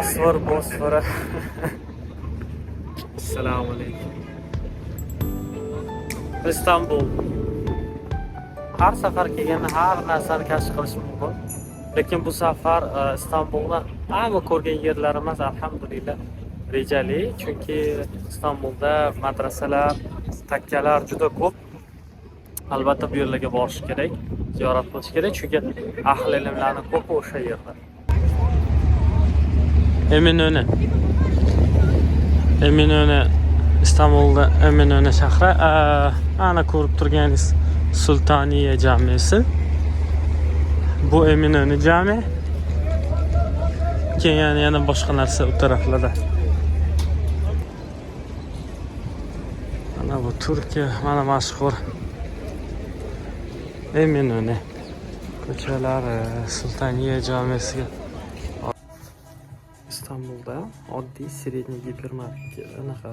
Bosfor. Assalomu alaykum. Istanbul. Har safar kelganda har narsani kashf qilish mumkin. Lekin bu safar Istanbulda hamma ko'rgan yerlarimiz alhamdulillah rejali, chunki Istanbulda madrasalar, takkalar juda ko'p. Albatta bu yerlarga borish kerak, ziyorat qilish kerak, chunki ahli ilmlarning ko'pi o'sha yerda. Eminönü İstanbul'da Eminönü shahri. Ana ko'rib turganingiz Sultaniye jamisi. Bu Eminönü jami. Keyin yana boshqa narsa u taraflarda. Ana bu Turkiya, mana mashhur Eminönü ko'chalari, Sultaniye jamisiga. İstanbul'da oddiy sredniy gipermarket, anaqa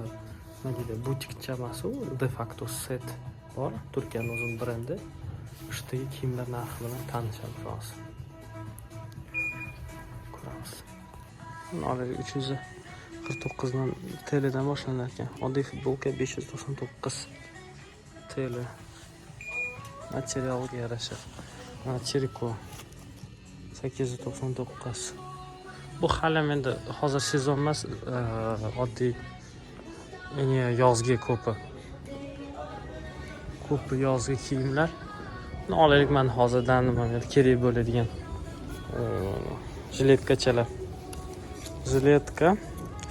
nima deydi, butikcha emas u, de facto set bor. Turkiyaning o'zining brendi. Ushdagi kiyimlar narxi bilan tanishamiz hozir. Ko'ramiz. Nolari 349 TL'dan boshlanadi ekan. Oddiy futbolka 599 TL. Materialga yarasha. Cheriko 899. Bu hali endi hozir sezon emas, oddiy yozgi ko'pi yozgi kiyimlar. Olaylik, men hozirdan nimaga kerak bo'ladigan jiletkachalar. Jiletka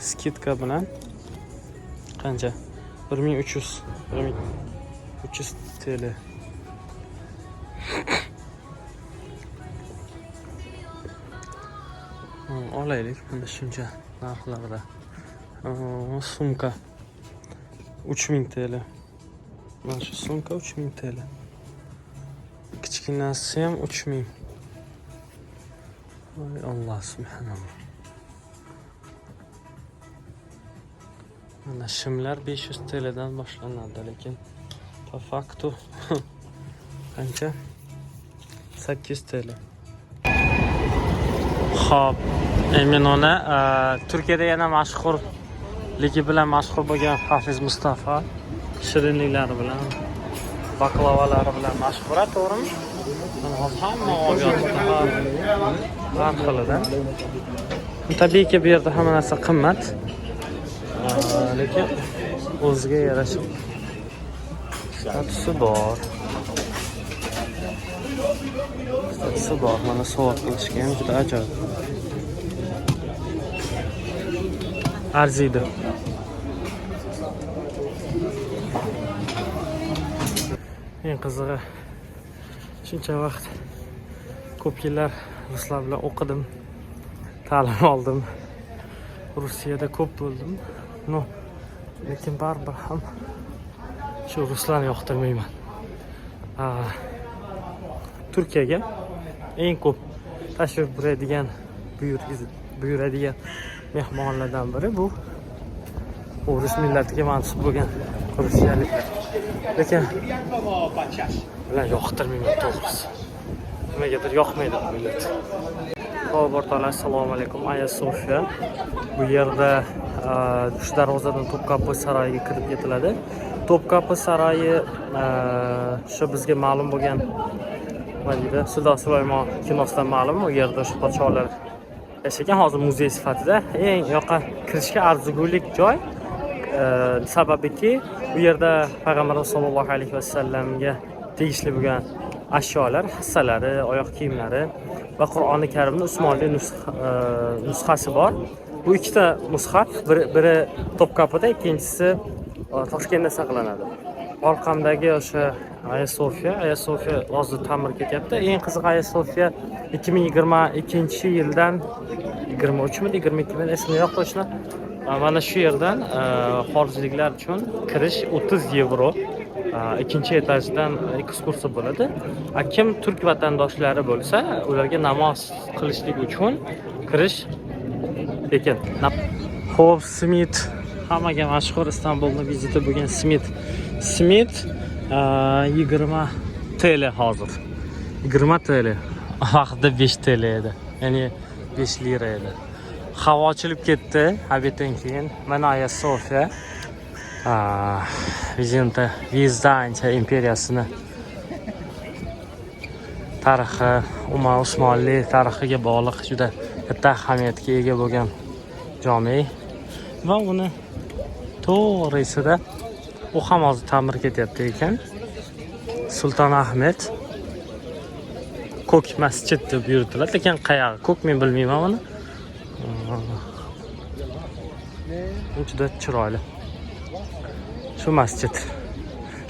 skidka bilan qancha? 1300 TL. Olaylik, mana shuncha narxlarda. Sumka 3000 TL. Mana shu sumka 3000 TL. Kichkinasi ham 3000. Voy Alloh subhanalloh. Mana shimlar 500 TL dan boshlanadi, lekin po faktu qancha? 800 TL. Xo'p, Eminönü Turkiyada yana mashhurligi bilan mashhur bo'lgan Hafiz Mustafa shirinliklari bilan, baklavalari bilan mashhur, to'g'rimi? Hozir hamma obyekti har xilidan. Tabiiyki bu yerda hamma narsa qimmat. Lekin o'ziga yarasha statusi bor. Mana soat qilishga ham juda ajoyib. Arziydi. Eng qizig'i, shuncha vaqt ko'p yillar ruslar bilan o'qidim, ta'lim oldim. Rossiyada ko'p bo'ldim. Lekin baribir ham shu ruslarni yoqtirmayman. Turkiyaga eng ko'p tashrif buyuradigan mehmonlardan biri bu rus millatiga mansub bo'lgan rossiyaliklar. Lekin bilan yoqtirmayman to'g'risi. Nimagadir yoqmaydi bu millat. Xo'p, o'rtoqlar, assalomu alaykum. Aya Sofia. Bu yerda shu darvozadan Topkapı saroyiga kirib ketiladi. Topkapı saroyi shu bizga ma'lum bo'lgan Sulton Sulaymon kinosidan ma'lum, u yerda shu podshohlar yashagan, hozir muzey sifatida eng yoqqa kirishga arzigulik joy. Sababiki bu yerda Payg'ambarimiz sollallohu alayhi vasallamga tegishli bo'lgan ashyolar, hissalari, oyoq kiyimlari va Qur'oni Karimning Usmonli nusxasi bor. Bu ikkita mushaf, biri Topkapıda, ikkinchisi Toshkentda saqlanadi. Orqamdagi o'sha Aya Sofia hozir ta'mir ketyapti. Eng qiziq, Aya Sofia 2022-yildan 23mi, 22mi esimda yo'q to'shna. Mana shu yerdan xorijliklar uchun kirish 30 yevro. Ikkinchi etajdan ekskursiya bo'ladi. Kim turk vatandoshlari bo'lsa, ularga namoz qilishlik uchun kirish tekin. Xo'p, Smit hammaga mashhur Istanbulni viziti bo'lgan Smit 20 TL hozir. 20 TL. Vaqtida 5 TL edi. Ya'ni 5 lira edi. havo ochilib ketdi obeddan keyin. Mana Aya Sofiya Vizantiya imperiyasini tarixi, Umar Usmonli tarixiga bog'liq juda katta ahamiyatga ega bo'lgan jome va uni to'g'risida u ham hozir ta'mir ketyapti ekan. Sulton Ahmed ko'k masjid deb yuritiladi, lekin qayerga ko'k men bilmayman uni. Juda chiroyli. Shu masjid.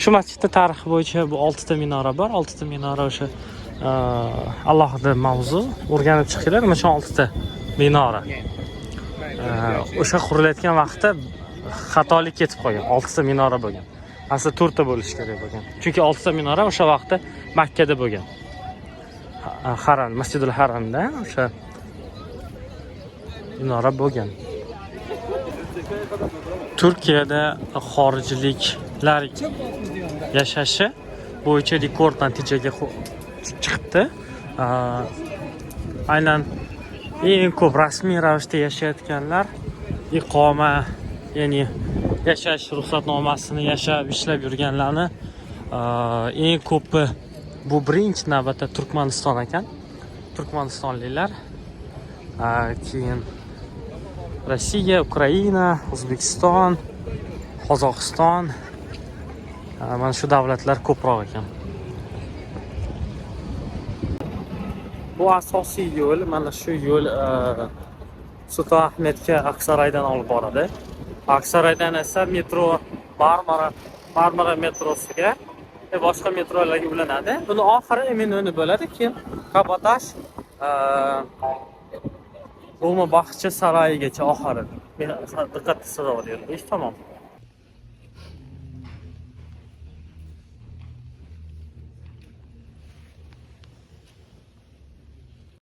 Shu masjidda tarixi bo'yicha bu 6 ta minora bor. 6 ta minora o'sha alohida mavzu o'rganib chiqinglar. Mana shu 6 ta minora. O'sha qurilayotgan vaqtda xatolik ketib qolgan. 6 ta minora bo'lgan. Aslida 4 ta bo'lishi kerak bo'lgan. Chunki 6 ta minora o'sha vaqtda Makka da bo'lgan. Haram, Masjidul Haramda o'sha minora bo'lgan. Turkiyada xorijliklar yashashi bo'yicha rekord natijaga chiqibdi. Aynan eng ko'p rasmiy ravishda yashayotganlar iqoma, ya'ni yashash ruxsatnomasini yashab ishlab yurganlarni eng ko'pi bu birinchi navbatda Turkmaniston ekan. Turkmanistonliklar, keyin Rossiya, Ukraina, O'zbekiston, Qozog'iston, mana shu davlatlar ko'proq ekan. Bu asosiy yo'l, mana shu yo'l Sulton Ahmedga Aksaraydan olib boradi. Aksaraydan esa metro Marmara metrosiga va boshqa metrolarga ulanadi. Buni oxiri Eminönü bo'ladi, keyin Kabotaj Roma Baxchi saroyigacha oxiri. Men diqqatli so'rab o'tyapman. Ish tamom.